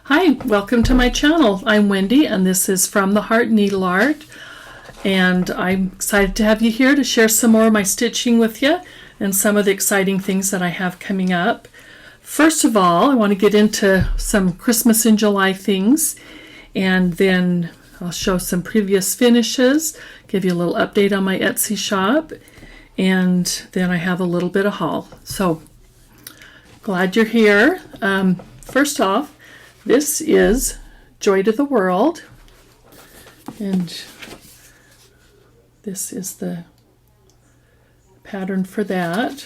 Hi, welcome to my channel. I'm Wendy and this is From the Heart Needle Art, and I'm excited to have you here to share some more of my stitching with you and some of the exciting things that I have coming up. First of all, I want to get into some Christmas in July things, and then I'll show some previous finishes, give you a little update on my Etsy shop, and then I have a little bit of haul. So glad you're here. First off, this is Joy to the World, and this is the pattern for that.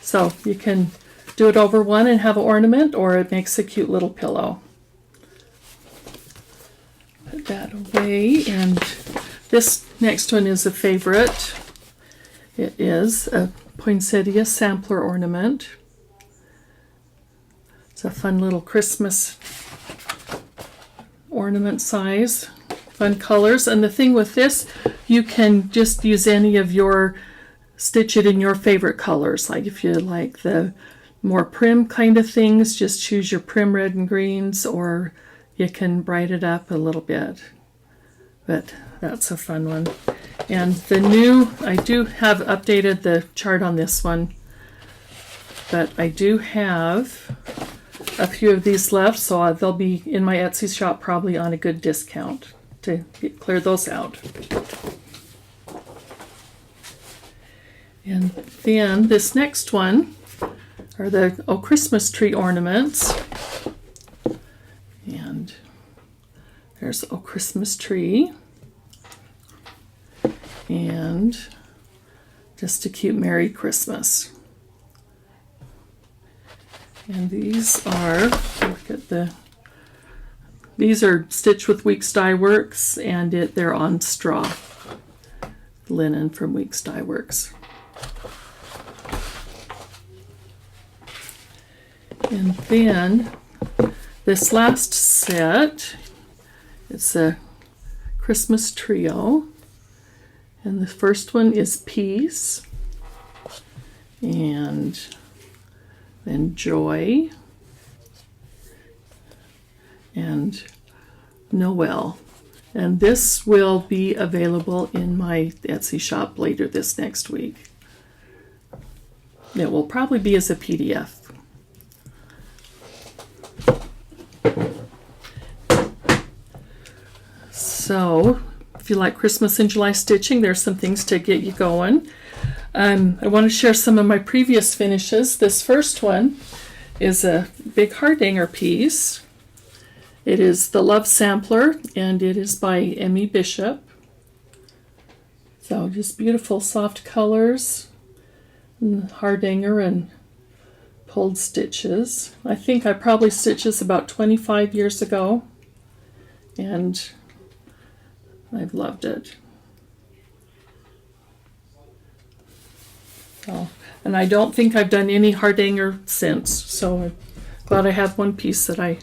So you can do it over one and have an ornament, or it makes a cute little pillow. Put that away, and this next one is a favorite. It is a poinsettia sampler ornament. It's a fun little Christmas ornament size, fun colors. And the thing with this, you can just use any of your, stitch it in your favorite colors. Like if you like the more prim kind of things, just choose your prim red and greens, or you can brighten it up a little bit. But that's a fun one. And the new, I do have updated the chart on this one, but I do have a few of these left, so they'll be in my Etsy shop probably on a good discount to clear those out. And then this next one are the Christmas tree ornaments. And there's Christmas tree. And just a cute Merry Christmas. And these are, look at these are stitched with Weeks Dye Works, and they're on straw linen from Weeks Dye Works. And then this last set, it's a Christmas trio, and the first one is Peace, and then Joy, and Noel. And this will be available in my Etsy shop later this next week. It will probably be as a PDF. So if you like Christmas in July stitching, there's some things to get you going. I want to share some of my previous finishes. This first one is a big heart hanger piece. It is the Love Sampler, and it is by Emmy Bishop. So just beautiful soft colors, and heart hanger and pulled stitches. I think I probably stitched this about 25 years ago, and I've loved it. And I don't think I've done any heart hanger since, so I'm glad I have one piece that I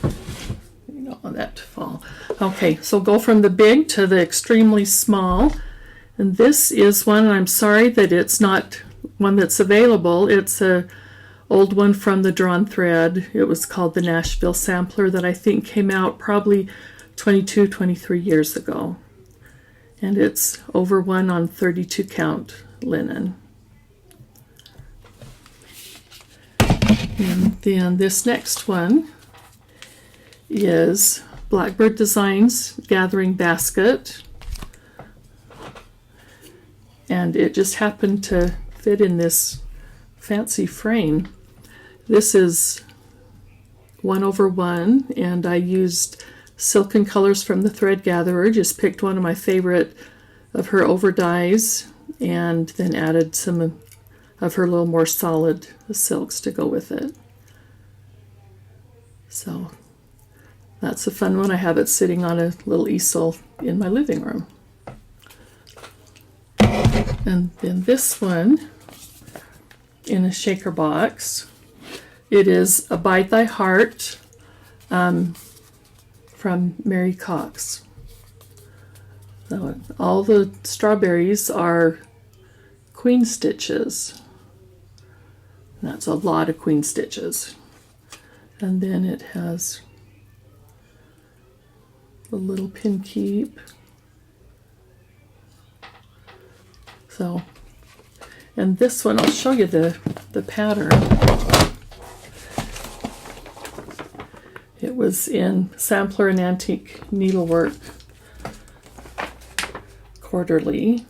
want that to fall. Okay, so go from the big to the extremely small, and this is one, and I'm sorry that it's not one that's available. It's a old one from the Drawn Thread. It was called the Nashville Sampler, that I think came out probably 22, 23 years ago, and it's over 1 on 32 count linen. And then this next one is Blackbird Designs Gathering Basket, and it just happened to fit in this fancy frame. This is 1 over 1, and I used Silken Colors from the Thread Gatherer, just picked one of my favorite of her over dyes, and then added some of her little more solid silks to go with it. So that's a fun one. I have it sitting on a little easel in my living room. And then this one in a shaker box. It is Abide Thy Heart from Mary Cox. So all the strawberries are queen stitches. That's a lot of queen stitches. And then it has a little pin keep. So, and this one, I'll show you the pattern. It was in Sampler and Antique Needlework Quarterly.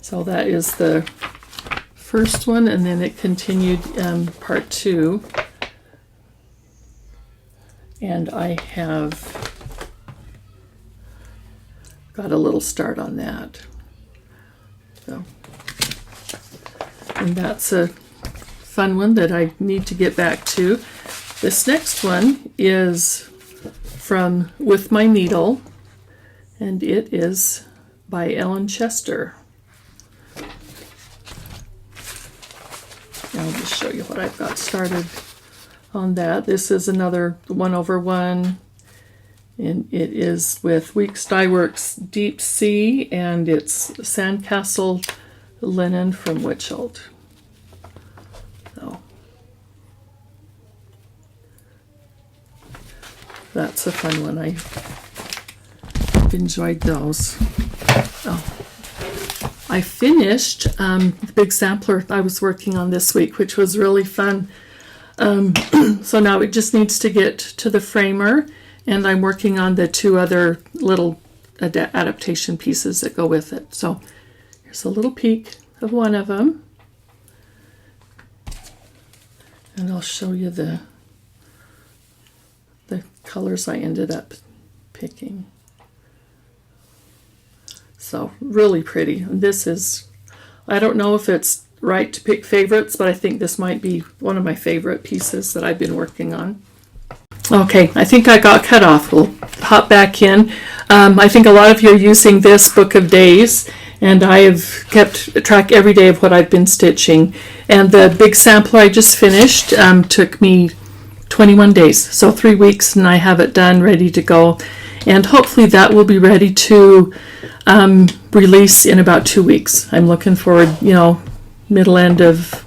So that is the first one, and then it continued part 2. And I have got a little start on that. So, and that's a fun one that I need to get back to. This next one is from With My Needle, and it is by Ellen Chester. I'll just show you what I've got started on that. This is another 1/1, and it is with Weeks Dye Works Deep Sea, and it's Sandcastle linen from Witchelt. So that's a fun one. I've enjoyed those. Oh, I finished the big sampler I was working on this week, which was really fun. So now it just needs to get to the framer, and I'm working on the 2 other little adaptation pieces that go with it. So here's a little peek of one of them, and I'll show you the colors I ended up picking. So really pretty. This is, I don't know if it's right to pick favorites, but I think this might be one of my favorite pieces that I've been working on. Okay, I think I got cut off. We'll hop back in. I think a lot of you are using this book of days, and I have kept track every day of what I've been stitching. And the big sampler I just finished took me 21 days, so 3 weeks, and I have it done, ready to go. And hopefully that will be ready to release in about 2 weeks. I'm looking forward, middle end of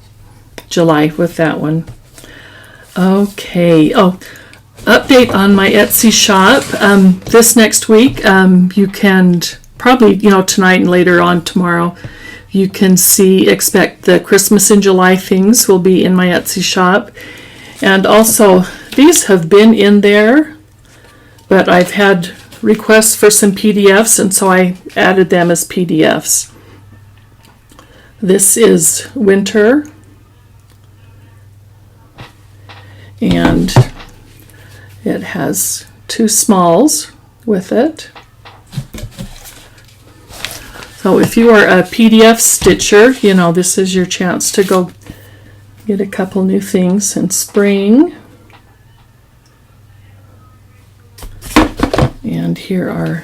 July with that one. Okay. Oh, update on my Etsy shop. This next week, you can probably, tonight and later on tomorrow, you can expect the Christmas in July things will be in my Etsy shop. And also, these have been in there, but I've had requests for some PDFs, and so I added them as PDFs. This is Winter, and it has 2 smalls with it. So if you are a PDF stitcher, this is your chance to go get a couple new things in spring. And here are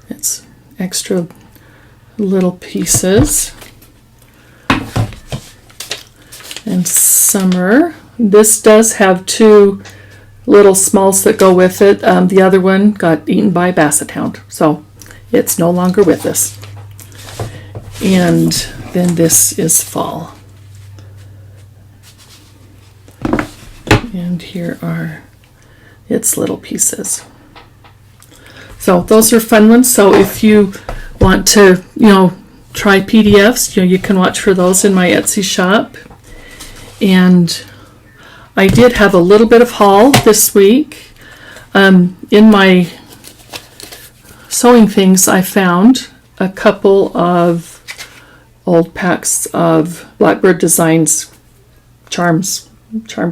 its extra little pieces. And summer. This does have 2 little smalls that go with it. The other one got eaten by a basset hound, so it's no longer with us. And then this is fall. And here are its little pieces. So those are fun ones. So if you want to, try PDFs, you can watch for those in my Etsy shop. And I did have a little bit of haul this week. In my sewing things, I found a couple of old packs of Blackbird Designs charm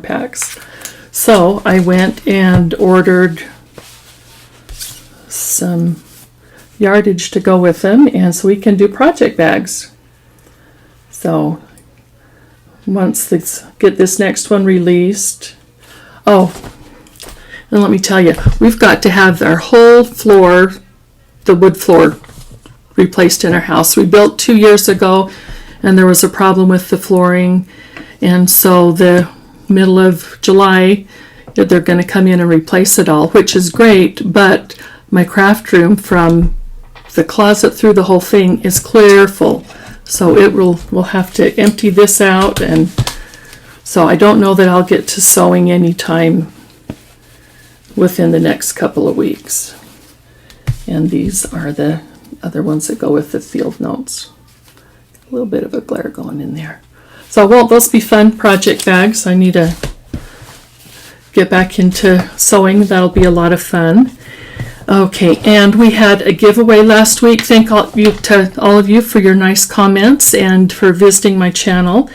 packs. So I went and ordered some yardage to go with them, and so we can do project bags. So once get this next one released. Oh, and let me tell you, we've got to have our whole floor, the wood floor, replaced in our house. We built 2 years ago, and there was a problem with the flooring, and so the middle of July they're going to come in and replace it all, which is great, but my craft room from the closet through the whole thing is clear full, so we'll have to empty this out and So I don't know that I'll get to sewing anytime within the next couple of weeks. And these are the other ones that go with the field notes. A little bit of a glare going in there. So won't those be fun project bags? I need to get back into sewing. That'll be a lot of fun. Okay, and we had a giveaway last week. Thank all of you for your nice comments and for visiting my channel.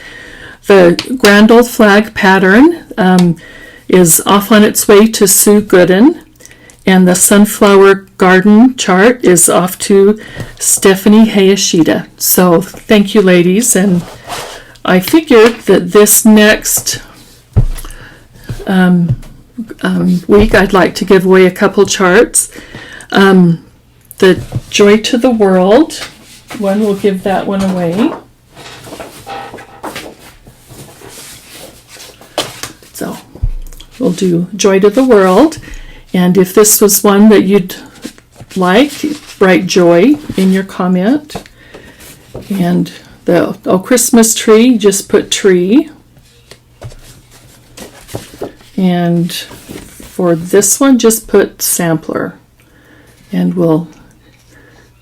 The Grand Old Flag pattern is off on its way to Sue Gooden, and the Sunflower Garden chart is off to Stephanie Hayashida. So thank you, ladies, and I figured that this next week I'd like to give away a couple charts. The Joy to the World one, we'll give that one away. So we'll do Joy to the World, and if this was one that you'd like, write Joy in your comment. And the Christmas tree, just put tree. And for this one, just put sampler, and we'll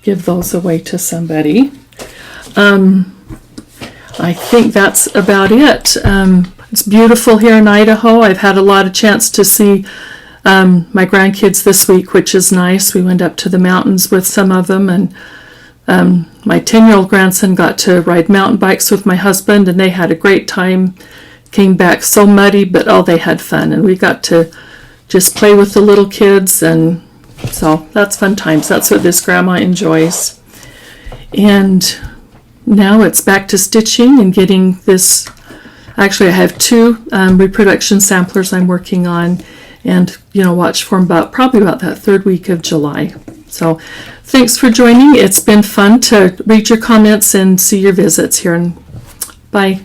give those away to somebody. I think that's about it. It's beautiful here in Idaho. I've had a lot of chance to see my grandkids this week, which is nice. We went up to the mountains with some of them, and my 10-year-old grandson got to ride mountain bikes with my husband, and they had a great time. Came back so muddy, but oh, they had fun, and we got to just play with the little kids, and so that's fun times. That's what this grandma enjoys. And now it's back to stitching and getting this. Actually, I have 2 reproduction samplers I'm working on, and watch for them probably about that 3rd week of July. So thanks for joining. It's been fun to read your comments and see your visits here, and bye.